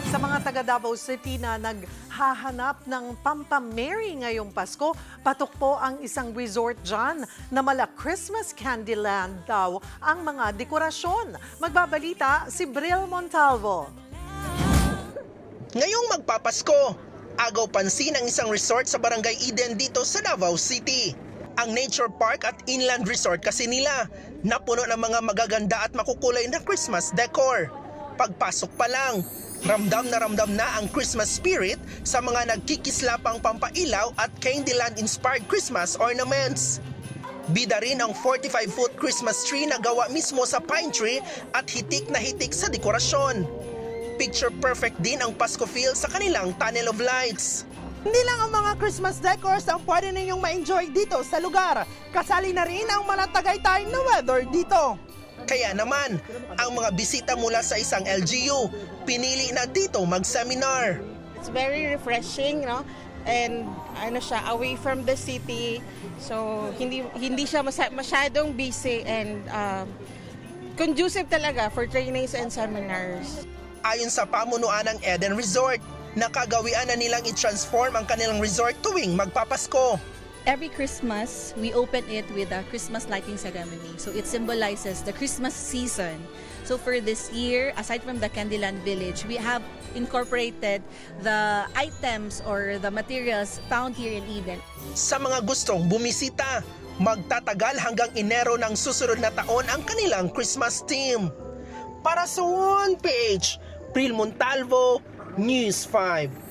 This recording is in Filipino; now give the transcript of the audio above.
Sa mga taga Davao City na naghahanap ng pampameri ngayong Pasko, patok po ang isang resort dyan na mala Christmas Candyland daw ang mga dekorasyon. Magbabalita si Bril Montalvo. Ngayong magpapasko, agaw pansin ang isang resort sa Barangay Eden dito sa Davao City. Ang Nature Park at Inland Resort kasi nila, napuno ng mga magaganda at makukulay na Christmas decor. Pagpasok pa lang, ramdam na ang Christmas spirit sa mga nagkikislapang pampailaw at Candyland-inspired Christmas ornaments. Bida rin ang 45-foot Christmas tree na gawa mismo sa pine tree at hitik na hitik sa dekorasyon. Picture perfect din ang Pasko feel sa kanilang tunnel of lights. Hindi lang ang mga Christmas decors ang pwede ninyong ma-enjoy dito sa lugar. Kasali na rin ang malatagaytay na weather dito. Kaya naman, ang mga bisita mula sa isang LGU, pinili na dito mag-seminar. It's very refreshing, no? And away from the city. So hindi siya masyadong busy and conducive talaga for trainings and seminars. Ayon sa pamunuan ng Eden Resort, nakagawian na nilang i-transform ang kanilang resort tuwing magpapasko. Every Christmas, we open it with a Christmas lighting ceremony. So it symbolizes the Christmas season. So for this year, aside from the Candyland Village, we have incorporated the items or the materials found here in Eden. Sa mga gustong bumisita, magtatagal hanggang Enero ng susunod na taon ang kanilang Christmas theme. Para sa 1PH, Bril Montalvo, News 5.